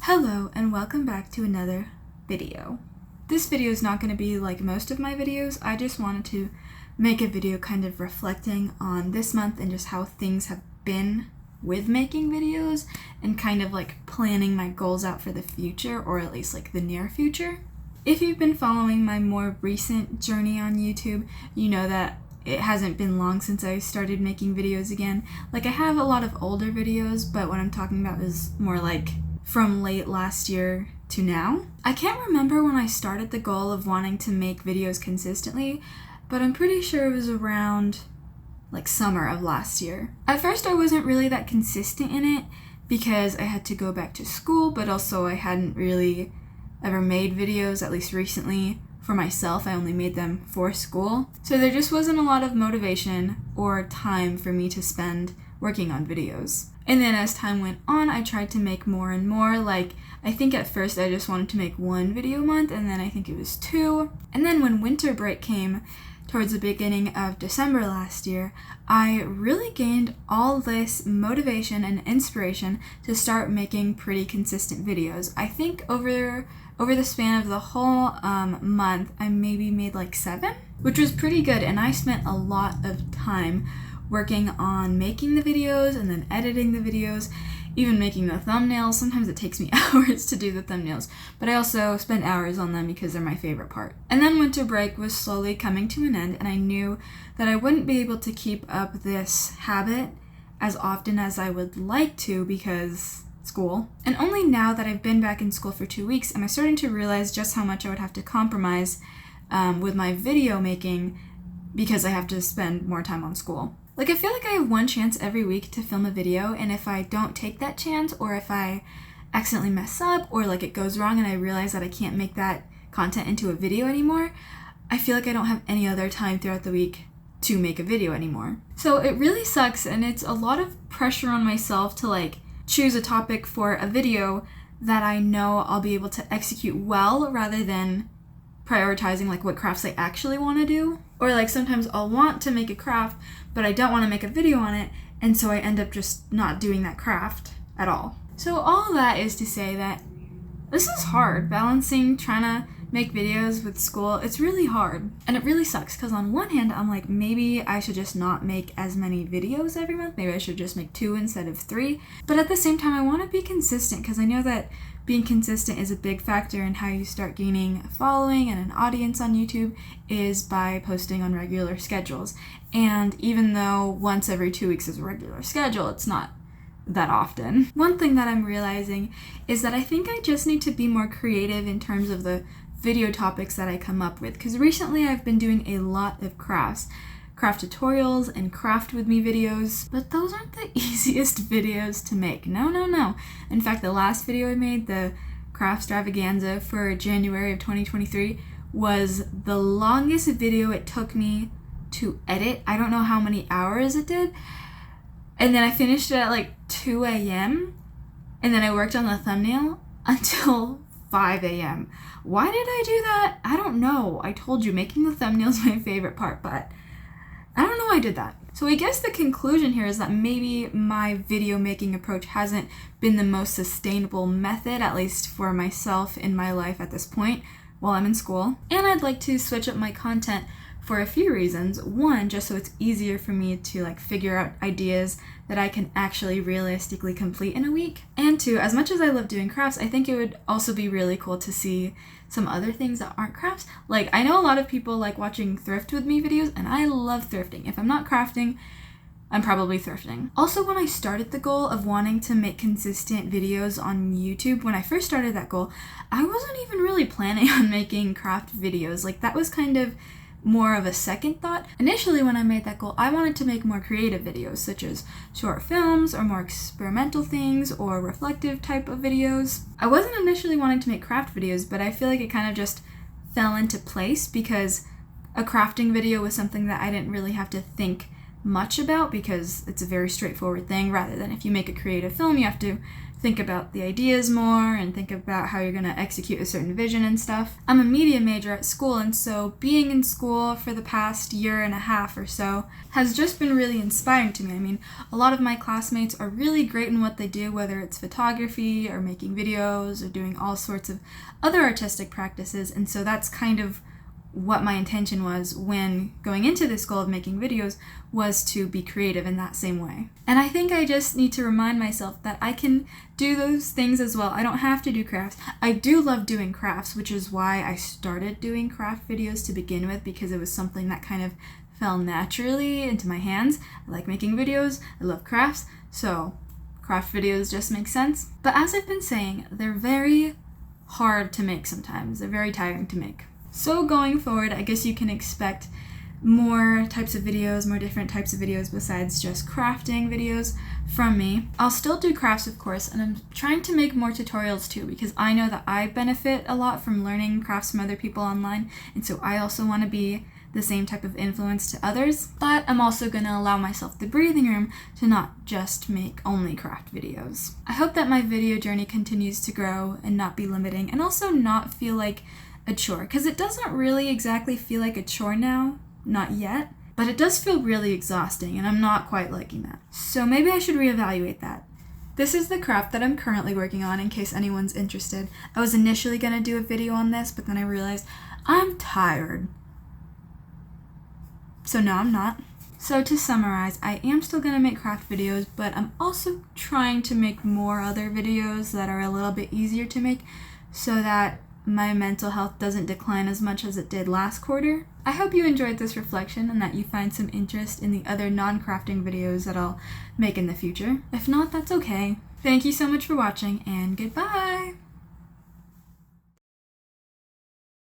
Hello and welcome back to another video. This video is not going to be like most of my videos. I just wanted to make a video kind of reflecting on this month and just how things have been with making videos and kind of like planning my goals out for the future, or at least like the near future. If you've been following my more recent journey on YouTube, you know that it hasn't been long since I started making videos again. Like, I have a lot of older videos, but what I'm talking about is more like from late last year to now. I can't remember when I started the goal of wanting to make videos consistently, but I'm pretty sure it was around like summer of last year. At first I wasn't really that consistent in it because I had to go back to school, but also I hadn't really ever made videos, at least recently, for myself. I only made them for school. So there just wasn't a lot of motivation or time for me to spend working on videos. And then as time went on, I tried to make more and more. Like, I think at first I just wanted to make one video a month, and then I think it was two. And then when winter break came, towards the beginning of December last year, I really gained all this motivation and inspiration to start making pretty consistent videos. I think over the span of the whole month, I maybe made like 7, which was pretty good, and I spent a lot of time working on making the videos and then editing the videos, even making the thumbnails. Sometimes it takes me hours to do the thumbnails, but I also spend hours on them because they're my favorite part. And then winter break was slowly coming to an end, and I knew that I wouldn't be able to keep up this habit as often as I would like to because school. And only now that I've been back in school for 2 weeks am I starting to realize just how much I would have to compromise with my video making because I have to spend more time on school. Like, I feel like I have one chance every week to film a video, and if I don't take that chance, or if I accidentally mess up, or like it goes wrong and I realize that I can't make that content into a video anymore, I feel like I don't have any other time throughout the week to make a video anymore. So it really sucks, and it's a lot of pressure on myself to like choose a topic for a video that I know I'll be able to execute well, rather than prioritizing like what crafts I actually want to do. Or like sometimes I'll want to make a craft, but I don't want to make a video on it, and so I end up just not doing that craft at all. So all that is to say that this is hard, balancing trying to make videos with school. It's really hard, and it really sucks because on one hand I'm like, maybe I should just not make as many videos every month, maybe I should just make 2 instead of 3, but at the same time I want to be consistent because I know that being consistent is a big factor in how you start gaining a following and an audience on YouTube, is by posting on regular schedules. And even though once every 2 weeks is a regular schedule, it's not that often. One thing that I'm realizing is that I think I just need to be more creative in terms of the video topics that I come up with, because recently I've been doing a lot of craft tutorials and craft with me videos, but those aren't the easiest videos to make. No. In fact, the last video I made, the craft extravaganza for January of 2023, was the longest video it took me to edit. I don't know how many hours it did. And then I finished it at like 2 a.m. and then I worked on the thumbnail until 5 a.m. Why did I do that? I don't know. I told you, making the thumbnail is my favorite part, but I don't know why I did that. So I guess the conclusion here is that maybe my video making approach hasn't been the most sustainable method, at least for myself in my life at this point while I'm in school. And I'd like to switch up my content for a few reasons. One, just so it's easier for me to like figure out ideas that I can actually realistically complete in a week. And two, as much as I love doing crafts, I think it would also be really cool to see some other things that aren't crafts. Like, I know a lot of people like watching thrift with me videos, and I love thrifting. If I'm not crafting, I'm probably thrifting. Also, when I started the goal of wanting to make consistent videos on YouTube, when I first started that goal, I wasn't even really planning on making craft videos. Like, that was kind of more of a second thought. Initially, when I made that goal, I wanted to make more creative videos, such as short films or more experimental things or reflective type of videos. I wasn't initially wanting to make craft videos, but I feel like it kind of just fell into place because a crafting video was something that I didn't really have to think much about because it's a very straightforward thing, rather than if you make a creative film, you have to think about the ideas more and think about how you're going to execute a certain vision and stuff. I'm a media major at school, and so being in school for the past year and a half or so has just been really inspiring to me. I mean, a lot of my classmates are really great in what they do, whether it's photography or making videos or doing all sorts of other artistic practices, and so that's kind of what my intention was when going into this goal of making videos, was to be creative in that same way. And I think I just need to remind myself that I can do those things as well. I don't have to do crafts. I do love doing crafts, which is why I started doing craft videos to begin with, because it was something that kind of fell naturally into my hands. I like making videos, I love crafts, so craft videos just make sense. But as I've been saying, they're very hard to make sometimes. They're very tiring to make. So going forward, I guess you can expect more types of videos, more different types of videos besides just crafting videos from me. I'll still do crafts, of course, and I'm trying to make more tutorials too, because I know that I benefit a lot from learning crafts from other people online, and so I also want to be the same type of influence to others. But I'm also going to allow myself the breathing room to not just make only craft videos. I hope that my video journey continues to grow and not be limiting, and also not feel like a chore, because it doesn't really exactly feel like a chore now, not yet, but it does feel really exhausting, and I'm not quite liking that. So maybe I should reevaluate that. This is the craft that I'm currently working on, in case anyone's interested. I was initially going to do a video on this, but then I realized I'm tired. So no, I'm not. So to summarize, I am still going to make craft videos, but I'm also trying to make more other videos that are a little bit easier to make, so that my mental health doesn't decline as much as it did last quarter. I hope you enjoyed this reflection and that you find some interest in the other non-crafting videos that I'll make in the future. If not, that's okay. Thank you so much for watching, and goodbye!